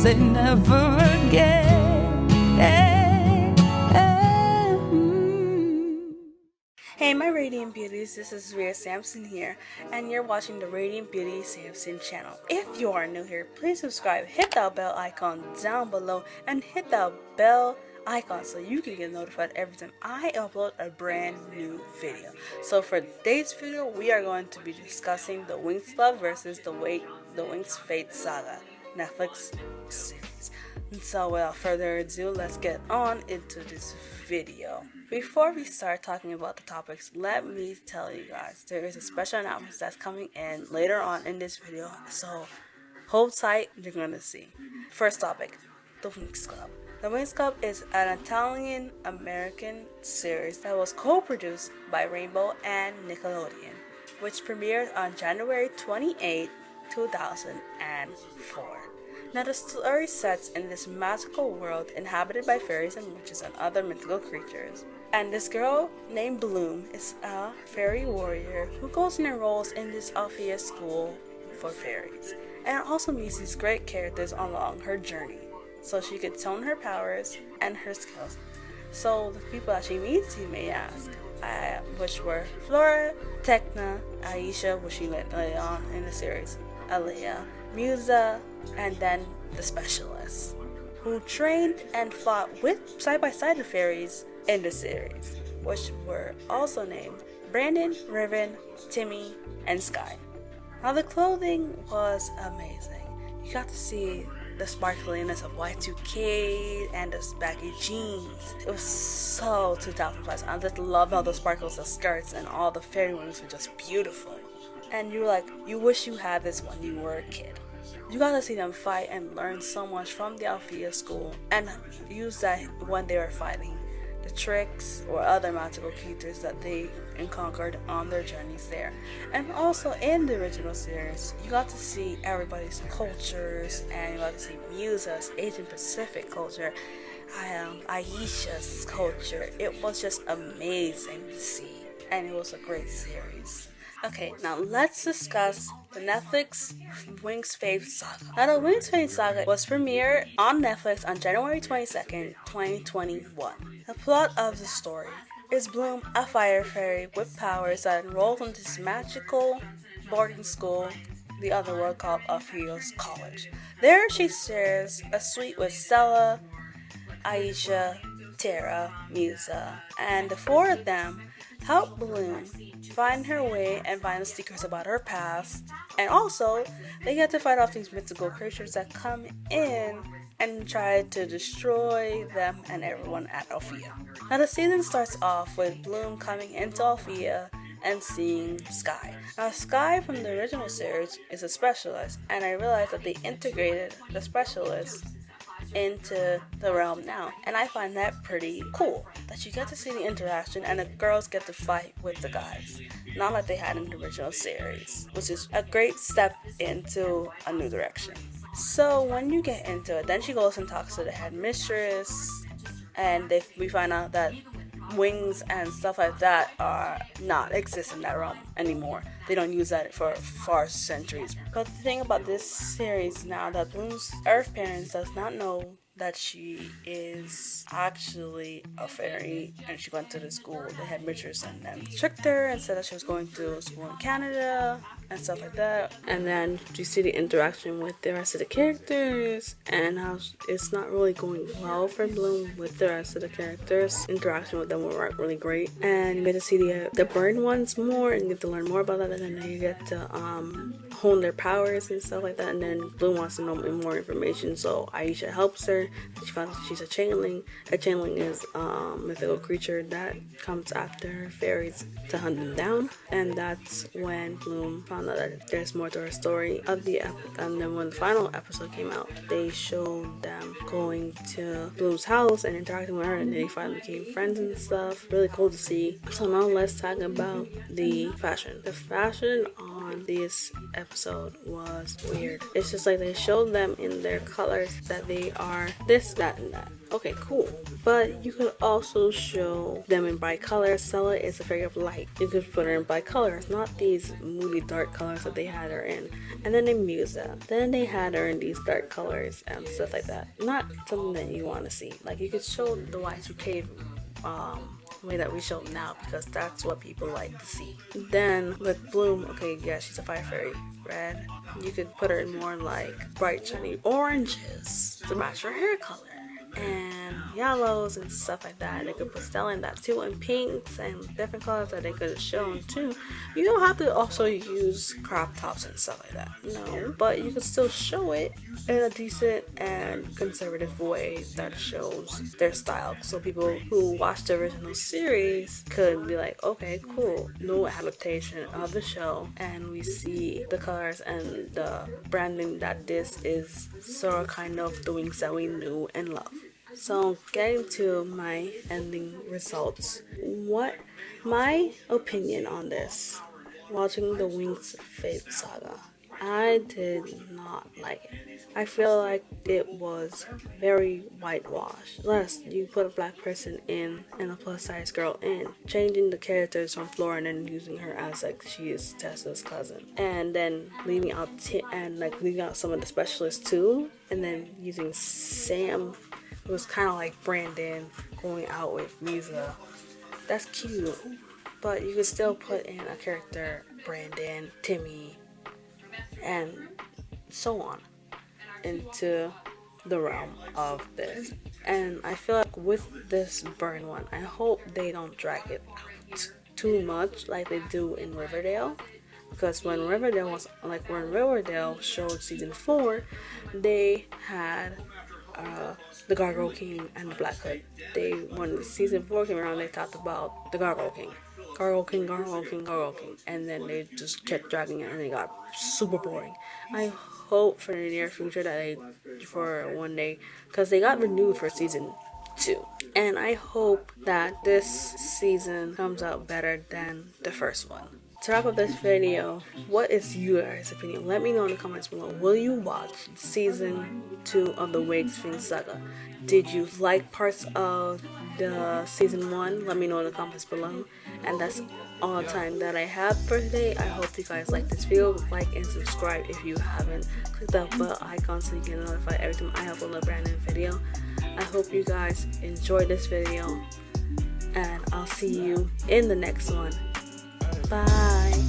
say never again. Hey my Radiant Beauties, this is Sampson here, and you're watching the Radiant Beauty Sampson channel. If you are new here, please subscribe, hit that bell icon down below, and hit that bell icon so you can get notified every time I upload a brand new video. So for today's video, we are going to be discussing the Winx Club versus the Winx Saga Netflix series. And so without further ado, let's get on into this video. Before we start talking about the topics, let me tell you guys, there is a special announcement that's coming in later on in this video, so hold tight, you're gonna see. First topic, the Winx Club. The Winx Club is an Italian-American series that was co-produced by Rainbow and Nickelodeon, which premiered on January 28, 2004. Now the story sets in this magical world inhabited by fairies and witches and other mythical creatures. And this girl named Bloom is a fairy warrior who goes and enrolls in this Althea school for fairies. And also meets these great characters along her journey, so she could tone her powers and her skills. So the people that she meets, you may ask, which were Flora, Tecna, Aisha, which she met later on in the series, Alea, Musa, and then the specialists, who trained and fought with side by side the fairies in the series, which were also named Brandon, Riven, Timmy, and Sky. Now the clothing was amazing. You got to see the sparkliness of Y2K and the baggy jeans. It was so 2000+. I just love all the sparkles of skirts, and all the fairy ones were just beautiful. And you're like, you wish you had this when you were a kid. You got to see them fight and learn so much from the Althea school and use that when they were fighting the tricks or other magical creatures that they encountered on their journeys there. And also in the original series, you got to see everybody's cultures, and you got to see Musa's Asian Pacific culture, Aisha's culture. It was just amazing to see, and it was a great series. Okay, now let's discuss the Netflix Winx Saga. Now the Winx Saga was premiered on Netflix on January 22nd, 2021. The plot of the story is Bloom, a fire fairy with powers that enrolls in this magical boarding school, the other world called Althea's College. There she shares a suite with Stella, Aisha, Tara, Musa, and the four of them help Bloom find her way and find the secrets about her past. And also, they get to fight off these mythical creatures that come in and try to destroy them and everyone at Althea. Now the season starts off with Bloom coming into Althea and seeing Sky. Now Sky from the original series is a specialist, and I realized that they integrated the specialist into the realm now, and I find that pretty cool, that you get to see the interaction and the girls get to fight with the guys, not like they had in the original series, which is a great step into a new direction. So when you get into it, then she goes and talks to the headmistress, and we find out that wings and stuff like that are not exist in that realm anymore. They don't use that for far centuries. But the thing about this series now, that Bloom's Earth parents does not know that she is actually a fairy, and she went to the school. The headmistress and them tricked her and said that she was going to school in Canada and stuff like that. And then you see the interaction with the rest of the characters and how it's not really going well for Bloom with the rest of the characters. Interaction with them were really great, and you get to see the burn ones more and get to learn more about that, and then you get to hone their powers and stuff like that. And then Bloom wants to know more information, so Aisha helps her. She finds out she's a changeling. A changeling is a mythical creature that comes after fairies to hunt them down, and that's when Bloom found out that there's more to her story of the and then when the final episode came out, they showed them going to Bloom's house and interacting with her, and they finally became friends and stuff. Really cool to see. So now let's talk about the fashion. The fashion on on this episode was weird. It's just like they showed them in their colors that they are this, that, and that. Okay, cool. But you could also show them in bright colors. Stella is afraid of light. You could put her in bright colors, not these moody dark colors that they had her in. And then in Musa, then they had her in these dark colors and stuff like that. Not something that you want to see. Like, you could show the Y2K way that we show now, because that's what people like to see. Then with Bloom, okay, yeah, she's a fire fairy. Red, you could put her in more like bright shiny oranges to match her hair color, and yellows and stuff like that. They could put Stella in that too, and pinks and different colors that they could have shown too. You don't have to also use crop tops and stuff like that, no, but you could still show it in a decent and conservative way that shows their style, so people who watched the original series could be like, okay, cool, no adaptation of the show, and we see the colors and the branding that this is sort of kind of the Winx that we knew and loved. So getting to my ending results, what my opinion on this, watching the Winx Saga, I did not like it. I feel like it was very whitewashed. Unless you put a black person in and a plus size girl in, changing the characters from Flora and then using her as like she is Tessa's cousin, and then leaving out leaving out some of the specialists too, and then using Sam. It was kind of like Brandon going out with Musa. That's cute, but you could still put in a character, Brandon, Timmy, and so on, into the realm of this. And I feel like with this burn one, I hope they don't drag it out too much like they do in Riverdale. Because when Riverdale showed season 4, they had the Gargoyle King and the Black Hood. When season 4 came around, they talked about the Gargoyle King. Gargoyle King, Gargoyle King, Gargoyle King. And then they just kept dragging it and it got super boring. I hope for the near future that for one day, because they got renewed for season 2. And I hope that this season comes out better than the first one. To wrap up this video, what is your guys' opinion? Let me know in the comments below. Will you watch season 2 of the Winx Saga? Did you like parts of the season 1? Let me know in the comments below. And that's all the time that I have for today. I hope you guys like this video. Like and subscribe if you haven't. Click that bell icon so you get notified every time I upload a brand new video. I hope you guys enjoyed this video, and I'll see you in the next one. Bye.